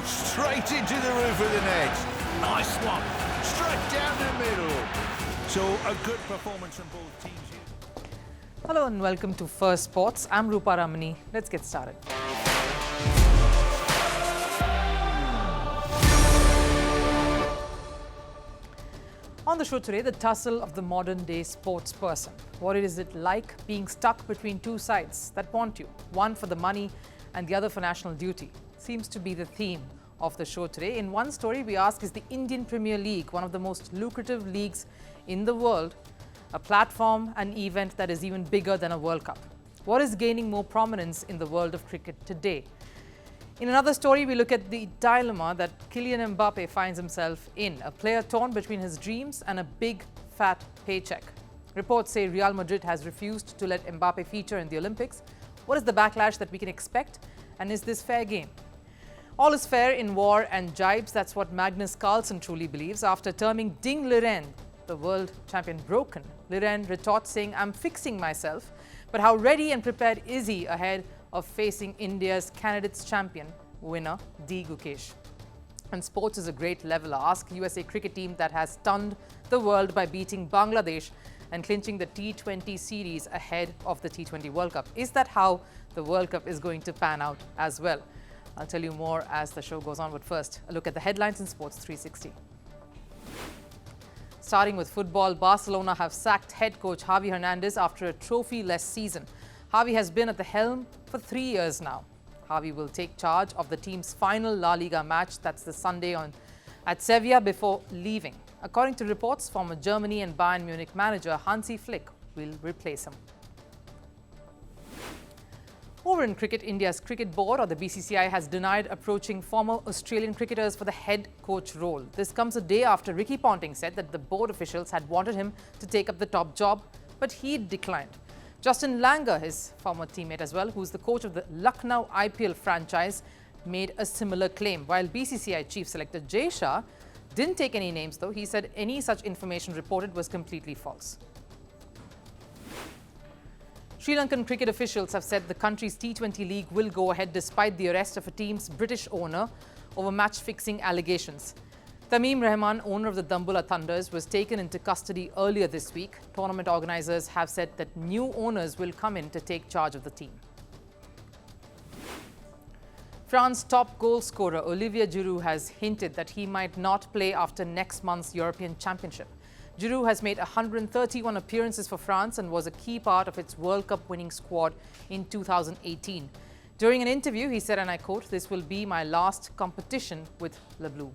Straight into the roof of the net. Nice one. Straight down the middle. So a good performance from both teams here. Hello and welcome to Firstpost. I'm Rupha Ramani. Let's get started. On the show today, the tussle of the modern-day sports person. What is it like being stuck between two sides that want you, one for the money and the other for national duty? Seems to be the theme of the show today. In one story, we ask, is the Indian Premier League one of the most lucrative leagues in the world, a platform, an event that is even bigger than a World Cup? What is gaining more prominence in the world of cricket today? In another story, we look at the dilemma that Kylian Mbappe finds himself in, a player torn between his dreams and a big, fat paycheck. Reports say Real Madrid has refused to let Mbappe feature in the Olympics. What is the backlash that we can expect, and is this fair game? All is fair in war and jibes. That's what Magnus Carlsen truly believes. After terming Ding Liren, the world champion, broken, Liren retorts saying, "I'm fixing myself." But how ready and prepared is he ahead of facing India's candidates champion winner Gukesh? And sports is a great leveler. Ask USA cricket team that has stunned the world by beating Bangladesh and clinching the T20 series ahead of the T20 World Cup. Is that how the World Cup is going to pan out as well? I'll tell you more as the show goes on, but first, a look at the headlines in Sports 360. Starting with football, Barcelona have sacked head coach Javi Hernandez after a trophy-less season. Javi has been at the helm for 3 years now. Javi will take charge of the team's final La Liga match, that's the Sunday at Sevilla, before leaving. According to reports, former Germany and Bayern Munich manager Hansi Flick will replace him. Over in cricket, India's cricket board, or the BCCI, has denied approaching former Australian cricketers for the head coach role. This comes a day after Ricky Ponting said that the board officials had wanted him to take up the top job, but he declined. Justin Langer, his former teammate as well, who's the coach of the Lucknow IPL franchise, made a similar claim. While BCCI chief selector Jay Shah didn't take any names, though, he said any such information reported was completely false. Sri Lankan cricket officials have said the country's T20 league will go ahead despite the arrest of a team's British owner over match-fixing allegations. Tamim Rahman, owner of the Dambulla Thunders, was taken into custody earlier this week. Tournament organisers have said that new owners will come in to take charge of the team. France's top goal scorer Olivier Giroud has hinted that he might not play after next month's European Championship. Giroud has made 131 appearances for France and was a key part of its World Cup winning squad in 2018. During an interview, he said, and I quote, "This will be my last competition with Le Bleu."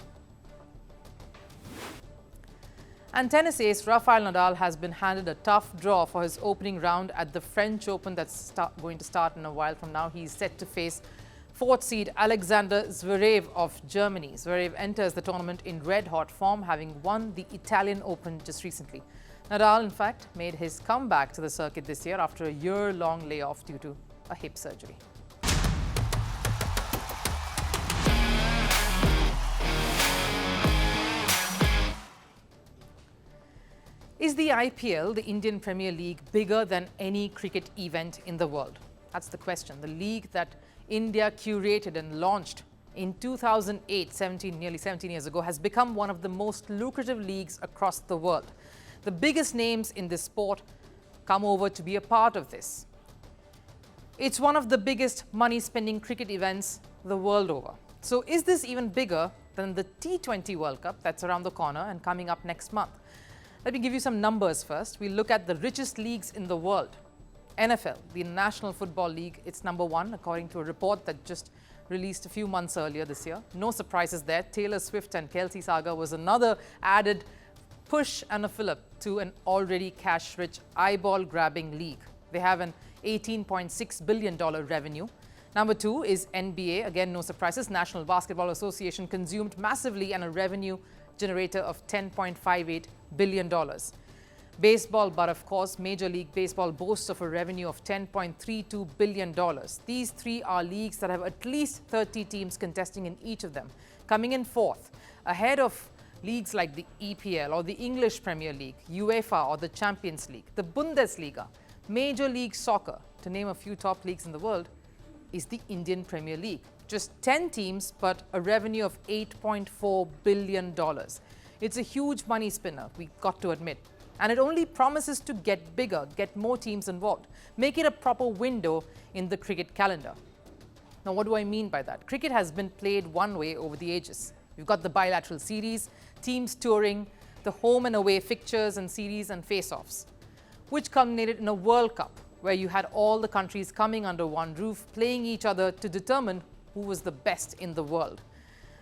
And tennis ace Rafael Nadal has been handed a tough draw for his opening round at the French Open that's going to start in a while from now. He's set to face fourth seed Alexander Zverev of Germany. Zverev enters the tournament in red-hot form, having won the Italian Open just recently. Nadal, in fact, made his comeback to the circuit this year after a year-long layoff due to a hip surgery. Is the IPL, the Indian Premier League, bigger than any cricket event in the world? That's the question. The league that India curated and launched in 2008, nearly 17 years ago, has become one of the most lucrative leagues across the world. The biggest names in this sport come over to be a part of this. It's one of the biggest money-spending cricket events the world over. So is this even bigger than the T20 World Cup that's around the corner and coming up next month? Let me give you some numbers first. We'll look at the richest leagues in the world. NFL, the National Football League, it's number one, according to a report that just released a few months earlier this year. No surprises there. Taylor Swift and Kelsey saga was another added push and a fillip to an already cash-rich, eyeball-grabbing league. They have an $18.6 billion revenue. Number two is NBA. Again, no surprises. National Basketball Association consumed massively and a revenue generator of $10.58 billion. Baseball, but of course, Major League Baseball boasts of a revenue of $10.32 billion. These three are leagues that have at least 30 teams contesting in each of them, coming in fourth, ahead of leagues like the EPL or the English Premier League, UEFA or the Champions League, the Bundesliga, Major League Soccer, to name a few top leagues in the world, is the Indian Premier League. Just 10 teams, but a revenue of $8.4 billion. It's a huge money spinner, we've got to admit. And it only promises to get bigger, get more teams involved, make it a proper window in the cricket calendar. Now, what do I mean by that? Cricket has been played one way over the ages. You've got the bilateral series, teams touring, the home and away fixtures and series and face-offs, which culminated in a World Cup where you had all the countries coming under one roof, playing each other to determine who was the best in the world.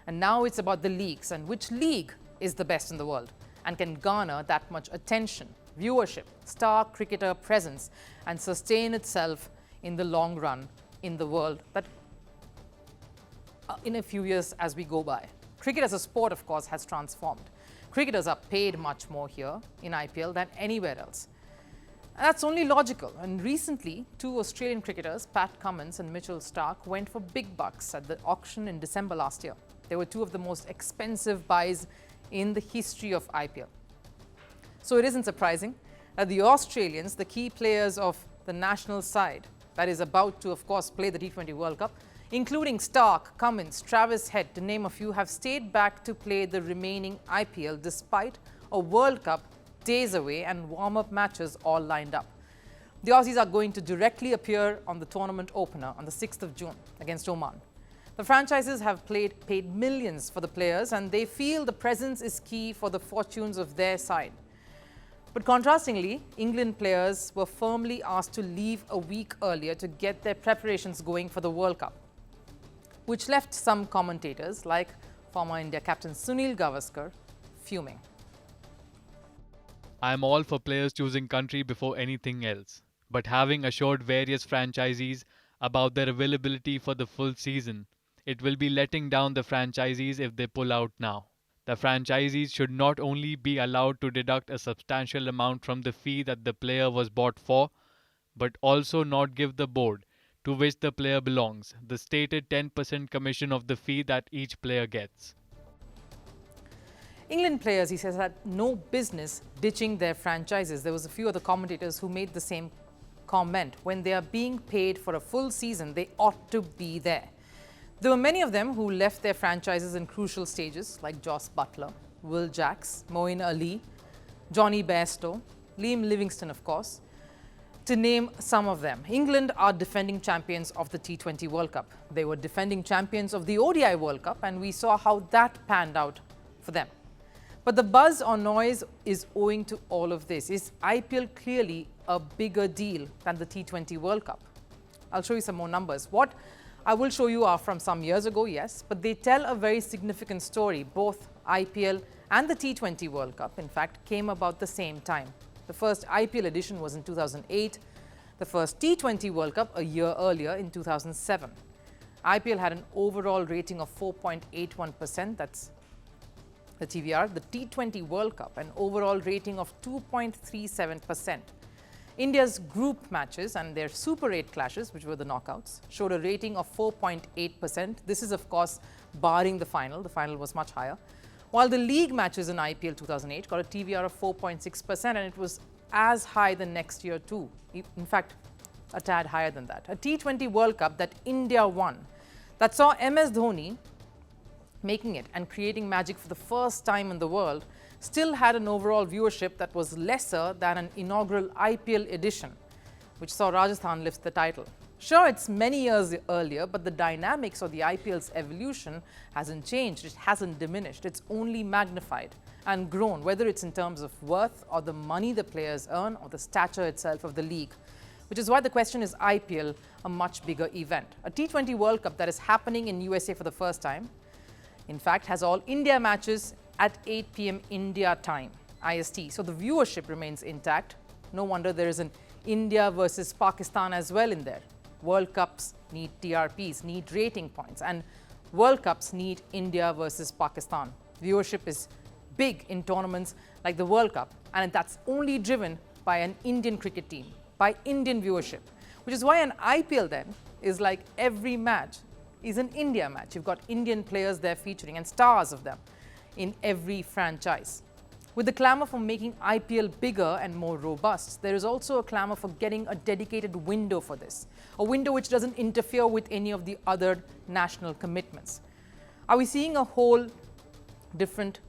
And now it's about the leagues and which league is the best in the world and can garner that much attention, viewership, star cricketer presence, and sustain itself in the long run in the world that in a few years as we go by. Cricket as a sport, of course, has transformed. Cricketers are paid much more here in IPL than anywhere else. And that's only logical. And recently, two Australian cricketers, Pat Cummins and Mitchell Starc, went for big bucks at the auction in December last year. They were two of the most expensive buys in the history of IPL. So it isn't surprising that the Australians, the key players of the national side that is about to, of course, play the T20 World Cup, including Starc, Cummins, Travis Head, to name a few, have stayed back to play the remaining IPL despite a World Cup days away and warm-up matches all lined up. The Aussies are going to directly appear on the tournament opener on the 6th of June against Oman. The franchises have paid millions for the players, and they feel the presence is key for the fortunes of their side. But contrastingly, England players were firmly asked to leave a week earlier to get their preparations going for the World Cup, which left some commentators, like former India captain Sunil Gavaskar, fuming. I am all for players choosing country before anything else, but having assured various franchisees about their availability for the full season, it will be letting down the franchisees if they pull out now. The franchisees should not only be allowed to deduct a substantial amount from the fee that the player was bought for, but also not give the board, to which the player belongs, the stated 10% commission of the fee that each player gets. England players, he says, had no business ditching their franchises. There was a few other commentators who made the same comment. When they are being paid for a full season, they ought to be there. There were many of them who left their franchises in crucial stages, like Jos Buttler, Will Jacks, Moeen Ali, Johnny Bairstow, Liam Livingstone, of course, to name some of them. England are defending champions of the T20 World Cup. They were defending champions of the ODI World Cup, and we saw how that panned out for them. But the buzz or noise is owing to all of this. Is IPL clearly a bigger deal than the T20 World Cup? I'll show you some more numbers. What I will show you are from some years ago, yes, but they tell a very significant story. Both IPL and the T20 World Cup, in fact, came about the same time. The first IPL edition was in 2008, the first T20 World Cup a year earlier in 2007. IPL had an overall rating of 4.81%, that's the TVR. The T20 World Cup, an overall rating of 2.37%. India's group matches and their Super 8 clashes, which were the knockouts, showed a rating of 4.8%. This is, of course, barring the final. The final was much higher. While the league matches in IPL 2008 got a TVR of 4.6%, and it was as high the next year too. In fact, a tad higher than that. A T20 World Cup that India won, that saw MS Dhoni making it and creating magic for the first time in the world, still had an overall viewership that was lesser than an inaugural IPL edition, which saw Rajasthan lift the title. Sure, it's many years earlier, but the dynamics of the IPL's evolution hasn't changed. It hasn't diminished. It's only magnified and grown, whether it's in terms of worth or the money the players earn or the stature itself of the league, which is why the question is IPL a much bigger event. A T20 World Cup that is happening in USA for the first time, in fact, has all India matches at 8 p.m. India time, IST. So the viewership remains intact. No wonder there is an India versus Pakistan as well in there. World Cups need TRPs, need rating points, and World Cups need India versus Pakistan. Viewership is big in tournaments like the World Cup, and that's only driven by an Indian cricket team, by Indian viewership, which is why an IPL then is like every match is an India match. You've got Indian players there featuring and stars of them in every franchise, With the clamour for making IPL bigger and more robust, there is also a clamour for getting a dedicated window for this, a window which doesn't interfere with any of the other national commitments. Are we seeing a whole different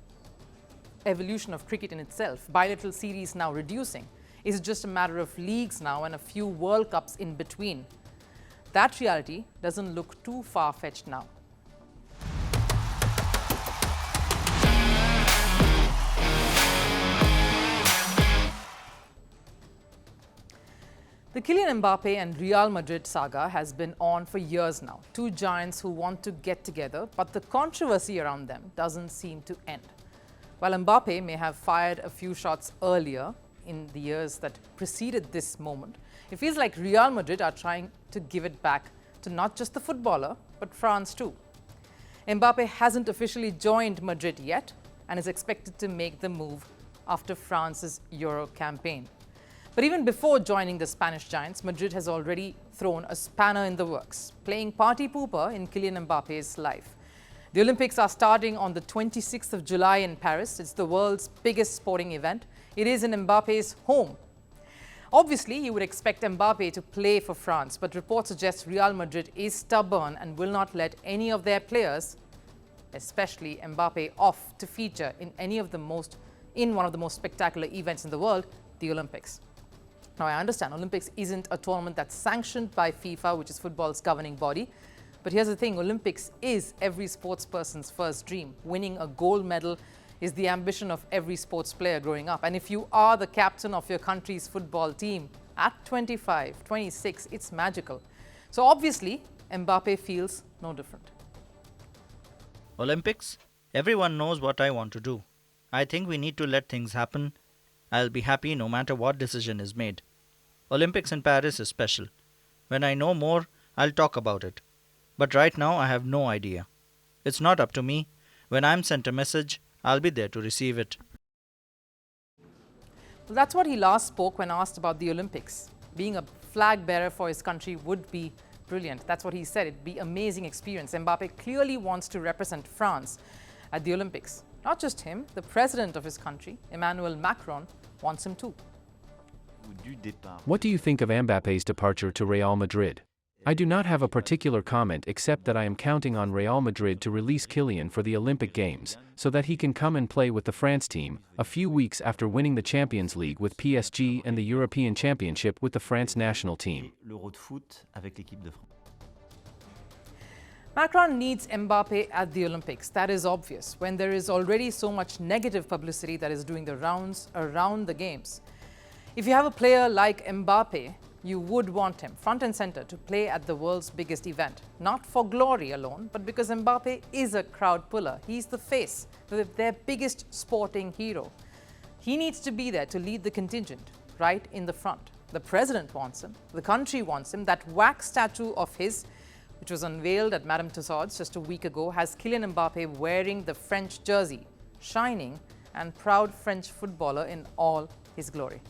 evolution of cricket in itself? Bilateral series now reducing. Is it just a matter of leagues now and a few World Cups in between? That reality doesn't look too far-fetched now. The Kylian Mbappe and Real Madrid saga has been on for years now. Two giants who want to get together, but the controversy around them doesn't seem to end. While Mbappe may have fired a few shots earlier in the years that preceded this moment, it feels like Real Madrid are trying to give it back to not just the footballer, but France too. Mbappe hasn't officially joined Madrid yet and is expected to make the move after France's Euro campaign. But even before joining the Spanish giants, Madrid has already thrown a spanner in the works, playing party pooper in Kylian Mbappe's life. The Olympics are starting on the 26th of July in Paris. It's the world's biggest sporting event. It is in Mbappe's home. Obviously, you would expect Mbappe to play for France, but reports suggest Real Madrid is stubborn and will not let any of their players, especially Mbappe, off to feature in one of the most spectacular events in the world, the Olympics. Now, I understand Olympics isn't a tournament that's sanctioned by FIFA, which is football's governing body. But here's the thing, Olympics is every sports person's first dream. Winning a gold medal is the ambition of every sports player growing up. And if you are the captain of your country's football team at 25, 26, it's magical. So obviously, Mbappe feels no different. Olympics? Everyone knows what I want to do. I think we need to let things happen. I'll be happy no matter what decision is made. Olympics in Paris is special. When I know more, I'll talk about it. But right now, I have no idea. It's not up to me. When I'm sent a message, I'll be there to receive it. Well, that's what he last spoke when asked about the Olympics. Being a flag bearer for his country would be brilliant. That's what he said. It'd be an amazing experience. Mbappe clearly wants to represent France at the Olympics. Not just him, the president of his country, Emmanuel Macron, wants him too. What do you think of Mbappe's departure to Real Madrid? I do not have a particular comment except that I am counting on Real Madrid to release Kylian for the Olympic Games, so that he can come and play with the France team, a few weeks after winning the Champions League with PSG and the European Championship with the France national team. Macron needs Mbappe at the Olympics. That is obvious when there is already so much negative publicity that is doing the rounds around the games. If you have a player like Mbappe, you would want him front and center to play at the world's biggest event, not for glory alone, but because Mbappe is a crowd puller. He's the face, their biggest sporting hero. He needs to be there to lead the contingent right in the front. The president wants him, the country wants him. That wax statue of his, which was unveiled at Madame Tussauds just a week ago, has Kylian Mbappe wearing the French jersey, shining and proud French footballer in all his glory.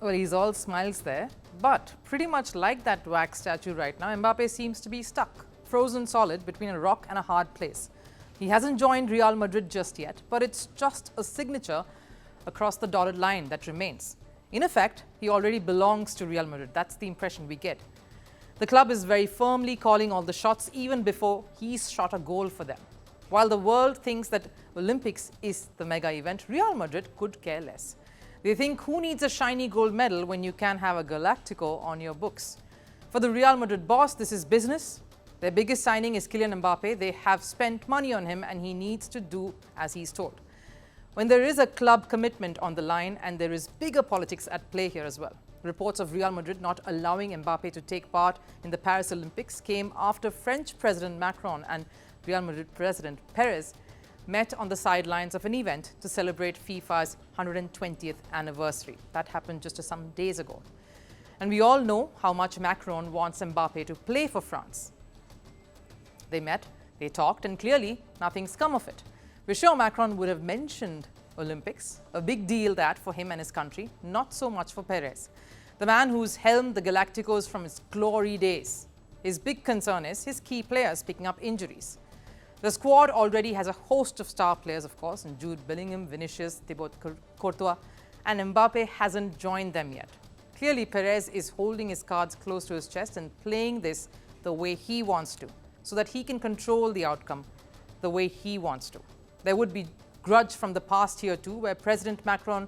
Well, he's all smiles there, but pretty much like that wax statue right now, Mbappe seems to be stuck, frozen solid between a rock and a hard place. He hasn't joined Real Madrid just yet, but it's just a signature across the dotted line that remains. In effect, he already belongs to Real Madrid. That's the impression we get. The club is very firmly calling all the shots even before he's shot a goal for them. While the world thinks that Olympics is the mega event, Real Madrid could care less. They think, who needs a shiny gold medal when you can have a Galactico on your books? For the Real Madrid boss, this is business. Their biggest signing is Kylian Mbappe. They have spent money on him and he needs to do as he's told. when there is a club commitment on the line and there is bigger politics at play here as well. Reports of Real Madrid not allowing Mbappe to take part in the Paris Olympics came after French President Macron and Real Madrid President Perez met on the sidelines of an event to celebrate FIFA's 120th anniversary. That happened just some days ago. And we all know how much Macron wants Mbappe to play for France. They met, they talked, and clearly nothing's come of it. We're sure Macron would have mentioned Olympics, a big deal that for him and his country, not so much for Perez, the man who's helmed the Galacticos from his glory days. His big concern is his key players picking up injuries. The squad already has a host of star players, of course, and Jude Bellingham, Vinicius, Thibaut Courtois, and Mbappe hasn't joined them yet. Clearly, Perez is holding his cards close to his chest and playing this the way he wants to, so that he can control the outcome the way he wants to. There would be grudge from the past here too, where President Macron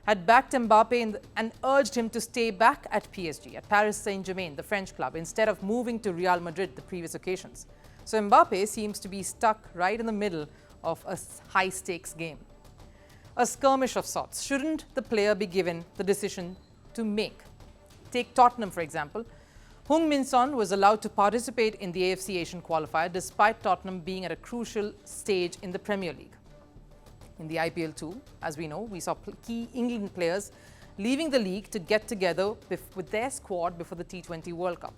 had backed Mbappe and urged him to stay back at PSG, at Paris Saint-Germain, the French club, instead of moving to Real Madrid the previous occasions. So Mbappe seems to be stuck right in the middle of a high-stakes game. A skirmish of sorts. Shouldn't the player be given the decision to make? Take Tottenham, for example. Heung-min Son was allowed to participate in the AFC Asian qualifier despite Tottenham being at a crucial stage in the Premier League. In the IPL too, as we know, we saw key England players leaving the league to get together with their squad before the T20 World Cup.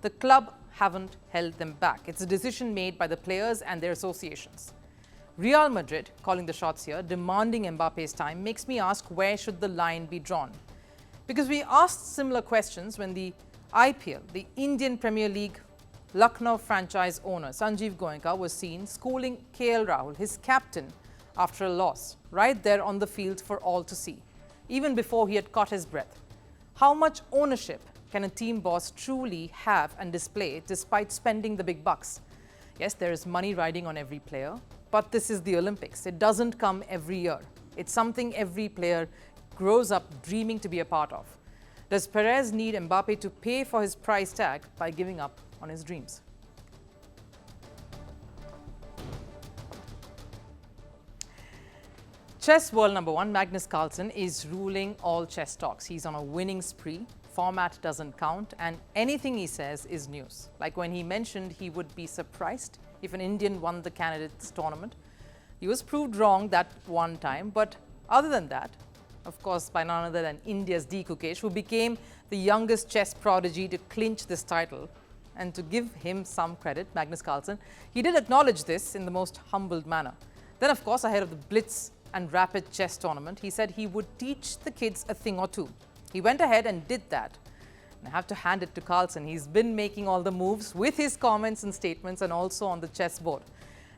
The club haven't held them back. It's a decision made by the players and their associations. Real Madrid, calling the shots here, demanding Mbappe's time, makes me ask, where should the line be drawn? Because we asked similar questions when the IPL, the Indian Premier League Lucknow franchise owner Sanjeev Goenka was seen schooling KL Rahul, his captain, after a loss, right there on the field for all to see, even before he had caught his breath. How much ownership can a team boss truly have and display despite spending the big bucks? Yes, there is money riding on every player, but this is the Olympics. It doesn't come every year. It's something every player grows up dreaming to be a part of. Does Perez need Mbappe to pay for his price tag by giving up on his dreams? Chess world number one, Magnus Carlsen, is ruling all chess talks. He's on a winning spree. Format doesn't count, and anything he says is news. Like when he mentioned he would be surprised if an Indian won the candidates tournament. He was proved wrong that one time, but other than that, of course, by none other than India's Gukesh, who became the youngest chess prodigy to clinch this title. And to give him some credit, Magnus Carlsen, he did acknowledge this in the most humbled manner. Then, of course, ahead of the Blitz and Rapid chess tournament, he said he would teach the kids a thing or two. He went ahead and did that. And I have to hand it to Carlsen. He's been making all the moves with his comments and statements and also on the chessboard.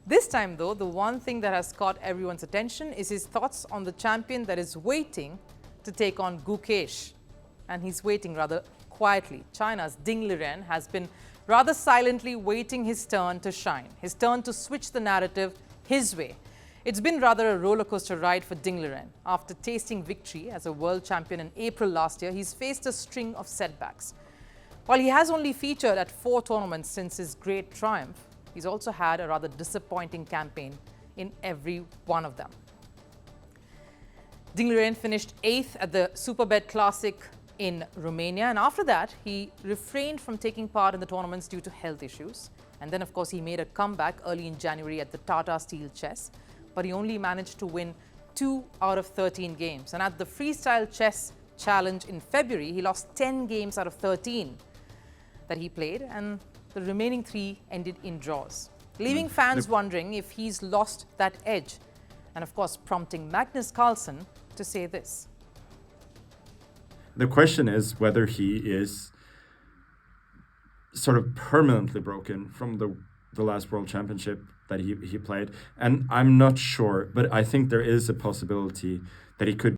This time, though, the one thing that has caught everyone's attention is his thoughts on the champion that is waiting to take on Gukesh. And he's waiting rather quietly. China's Liren has been rather silently waiting his turn to shine, his turn to switch the narrative his way. It's been rather a roller coaster ride for Liren. After tasting victory as a world champion in April last year, he's faced a string of setbacks. While he has only featured at 4 tournaments since his great triumph, he's also had a rather disappointing campaign in every one of them. Liren finished 8th at the Superbet Classic in Romania, and after that, he refrained from taking part in the tournaments due to health issues. And then, of course, he made a comeback early in January at the Tata Steel Chess, but he only managed to win 2 out of 13 games. And at the Freestyle Chess Challenge in February, he lost 10 games out of 13 that he played, and the remaining 3 ended in draws, leaving fans wondering if he's lost that edge, and of course prompting Magnus Carlsen to say this. The question is whether he is sort of permanently broken from the last World Championship that he played. And I'm not sure, but I think there is a possibility that he could.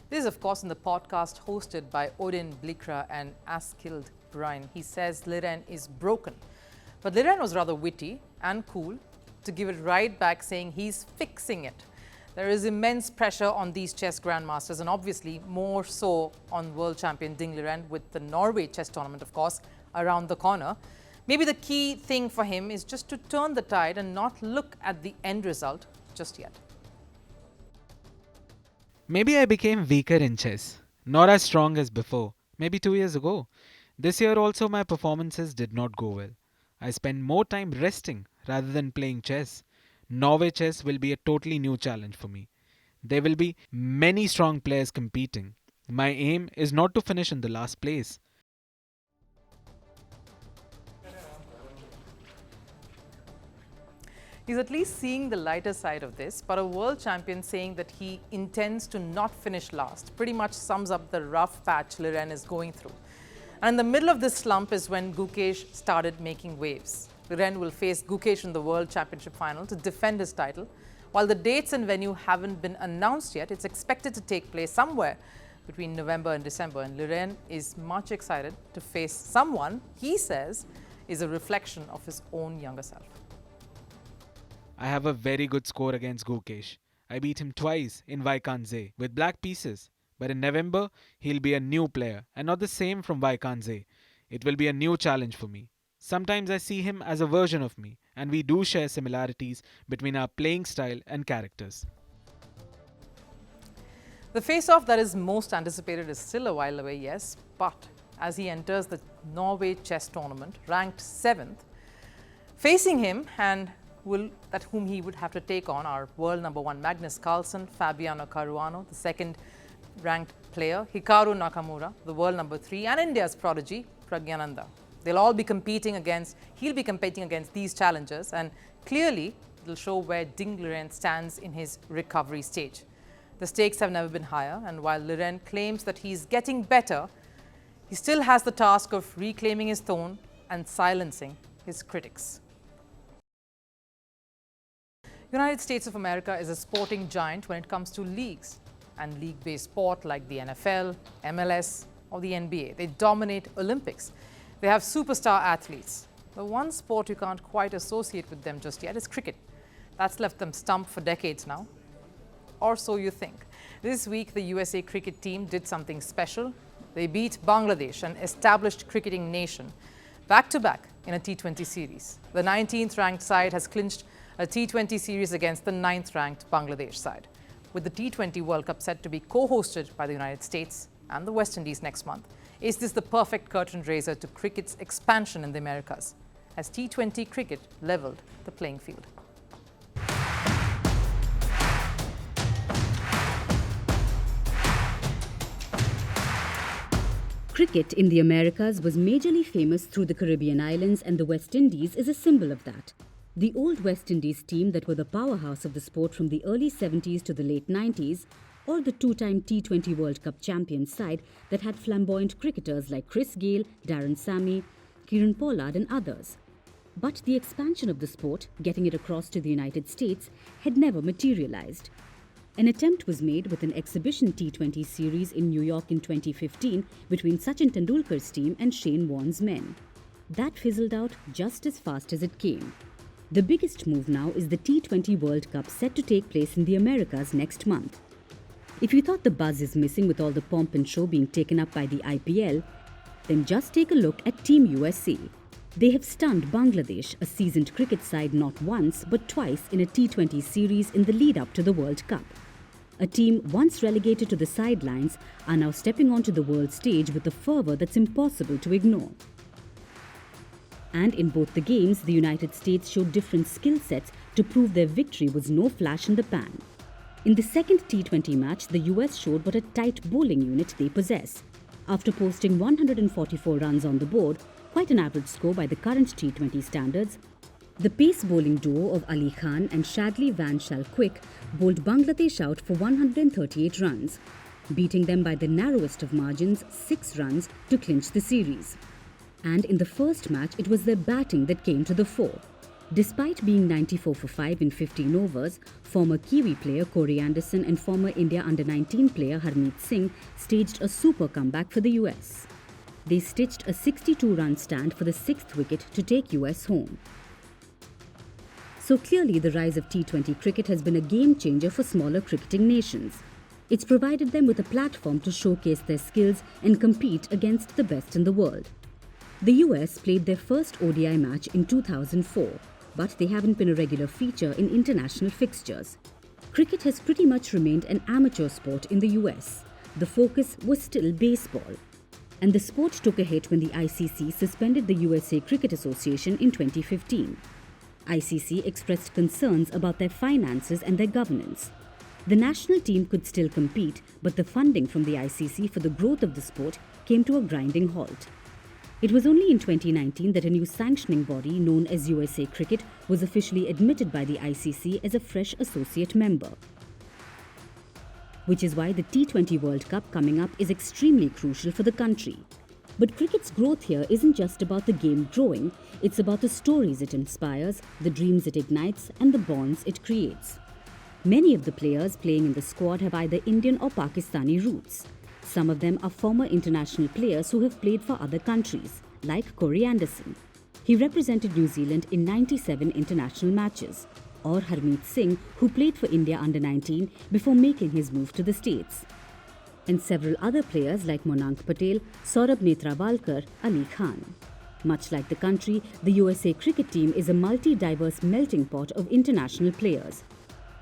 This is, of course, in the podcast hosted by Odin Blikra and Askild Bryan. He says Liren is broken. But Liren was rather witty and cool to give it right back, saying he's fixing it. There is immense pressure on these chess grandmasters, and obviously more so on world champion Liren, with the Norway chess tournament, of course, around the corner. Maybe the key thing for him is just to turn the tide and not look at the end result just yet. Maybe I became weaker in chess. Not as strong as before, maybe 2 years ago. This year also my performances did not go well. I spent more time resting rather than playing chess. Norway chess will be a totally new challenge for me. There will be many strong players competing. My aim is not to finish in the last place. He's at least seeing the lighter side of this, but a world champion saying that he intends to not finish last pretty much sums up the rough patch Liren is going through. And in the middle of this slump is when Gukesh started making waves. Liren will face Gukesh in the World Championship final to defend his title. While the dates and venue haven't been announced yet, it's expected to take place somewhere between November and December. And Liren is much excited to face someone he says is a reflection of his own younger self. I have a very good score against Gukesh. I beat him twice in Vaikanze with black pieces. But in November, he'll be a new player and not the same from Vaikanze. It will be a new challenge for me. Sometimes I see him as a version of me, and we do share similarities between our playing style and characters. The face-off that is most anticipated is still a while away, yes, but as he enters the Norway chess tournament, ranked 7th, facing him and whom he would have to take on are world number 1 Magnus Carlsen, Fabiano Caruana, the second ranked player Hikaru Nakamura, the world number 3, and India's prodigy Pragyananda. He'll be competing against these challengers, and clearly it'll show where Ding Liren stands in his recovery stage. The stakes have never been higher, and while Liren claims that he's getting better, he still has the task of reclaiming his throne and silencing his critics. United States of America is a sporting giant when it comes to leagues and league-based sport like the NFL, MLS, or the NBA. They dominate Olympics. They have superstar athletes. The one sport you can't quite associate with them just yet is cricket. That's left them stumped for decades now. Or so you think. This week, the USA cricket team did something special. They beat Bangladesh, an established cricketing nation, back-to-back in a T20 series. The 19th ranked side has clinched a T20 series against the 9th ranked Bangladesh side. With the T20 World Cup set to be co-hosted by the United States and the West Indies next month, is this the perfect curtain raiser to cricket's expansion in the Americas? Has T20 cricket leveled the playing field? Cricket in the Americas was majorly famous through the Caribbean islands, and the West Indies is a symbol of that. The old West Indies team that were the powerhouse of the sport from the early 70s to the late 90s, or the two-time T20 World Cup champion side that had flamboyant cricketers like Chris Gayle, Darren Sammy, Kieran Pollard and others. But the expansion of the sport, getting it across to the United States, had never materialized. An attempt was made with an exhibition T20 series in New York in 2015 between Sachin Tendulkar's team and Shane Warne's men. That fizzled out just as fast as it came. The biggest move now is the T20 World Cup set to take place in the Americas next month. If you thought the buzz is missing with all the pomp and show being taken up by the IPL, then just take a look at Team USA. They have stunned Bangladesh, a seasoned cricket side, not once but twice in a T20 series in the lead-up to the World Cup. A team once relegated to the sidelines are now stepping onto the world stage with a fervour that's impossible to ignore. And in both the games, the United States showed different skill sets to prove their victory was no flash in the pan. In the second T20 match, the US showed what a tight bowling unit they possess. After posting 144 runs on the board, quite an average score by the current T20 standards, the pace bowling duo of Ali Khan and Shadley Van Schalkwyk bowled Bangladesh out for 138 runs, beating them by the narrowest of margins, 6 runs, to clinch the series. And in the first match, it was their batting that came to the fore. Despite being 94 for 5 in 15 overs, former Kiwi player Corey Anderson and former India under-19 player Harmeet Singh staged a super comeback for the US. They stitched a 62-run stand for the 6th wicket to take US home. So clearly the rise of T20 cricket has been a game-changer for smaller cricketing nations. It's provided them with a platform to showcase their skills and compete against the best in the world. The US played their first ODI match in 2004, but they haven't been a regular feature in international fixtures. cricket has pretty much remained an amateur sport in the US. The focus was still baseball. And the sport took a hit when the ICC suspended the USA Cricket Association in 2015. ICC expressed concerns about their finances and their governance. The national team could still compete, but the funding from the ICC for the growth of the sport came to a grinding halt. It was only in 2019 that a new sanctioning body known as USA Cricket was officially admitted by the ICC as a fresh associate member. Which is why the T20 World Cup coming up is extremely crucial for the country. But cricket's growth here isn't just about the game growing, it's about the stories it inspires, the dreams it ignites, and the bonds it creates. Many of the players playing in the squad have either Indian or Pakistani roots. Some of them are former international players who have played for other countries, like Corey Anderson. He represented New Zealand in 97 international matches. Or Harmeet Singh, who played for India under-19 before making his move to the States. And several other players like Monank Patel, Saurabh Netravalkar, Ali Khan. Much like the country, the USA cricket team is a multi-diverse melting pot of international players.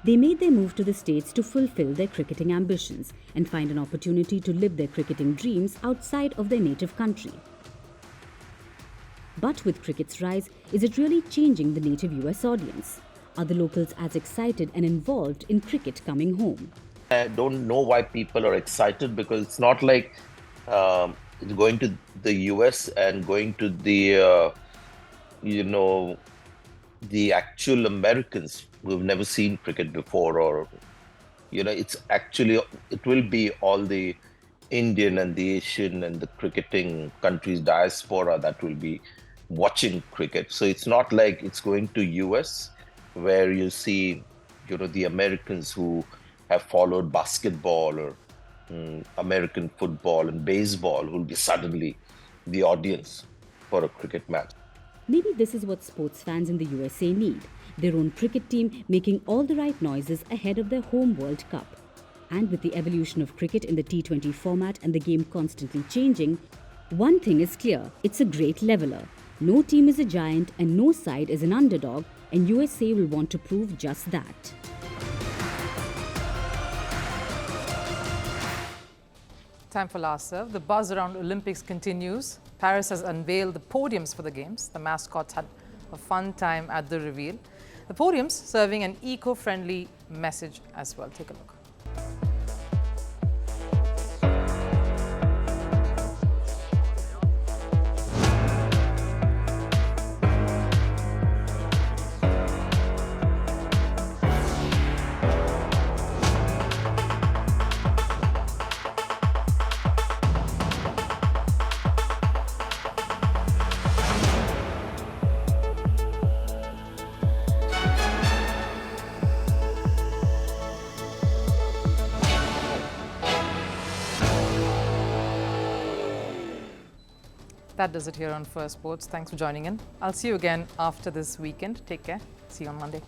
They made their move to the States to fulfill their cricketing ambitions and find an opportunity to live their cricketing dreams outside of their native country. But with cricket's rise, is it really changing the native US audience? Are the locals as excited and involved in cricket coming home? I don't know why people are excited, because it's not like going to the US and going to the, the actual Americans who've never seen cricket before, or, it will be all the Indian and the Asian and the cricketing countries diaspora that will be watching cricket. So it's not like it's going to US where you see, the Americans who have followed basketball or American football and baseball who will be suddenly the audience for a cricket match. Maybe this is what sports fans in the USA need. Their own cricket team making all the right noises ahead of their home World Cup. And with the evolution of cricket in the T20 format and the game constantly changing, one thing is clear, it's a great leveler. No team is a giant and no side is an underdog, and USA will want to prove just that. Time for last serve. The buzz around Olympics continues. Paris has unveiled the podiums for the games. The mascots had a fun time at the reveal. The podiums serving an eco-friendly message as well. Take a look. That does it here on Firstpost. Thanks for joining in. I'll see you again after this weekend. Take care. See you on Monday.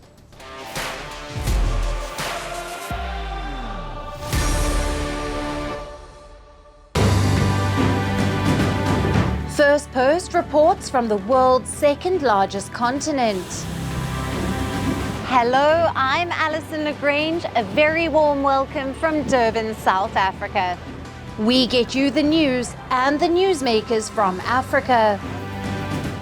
Firstpost reports from the world's second largest continent. Hello, I'm Alison Lagrange. A very warm welcome from Durban, South Africa. We get you the news and the newsmakers from Africa.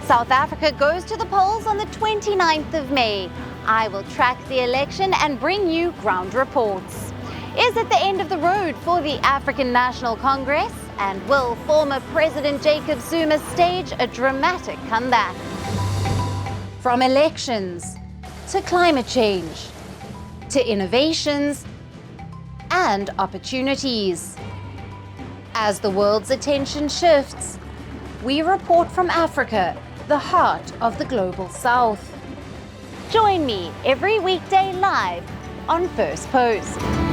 South Africa goes to the polls on the 29th of May. I will track the election and bring you ground reports. Is it the end of the road for the African National Congress? And will former President Jacob Zuma stage a dramatic comeback? From elections to climate change to innovations and opportunities. As the world's attention shifts, we report from Africa, the heart of the global south. Join me every weekday live on Firstpost.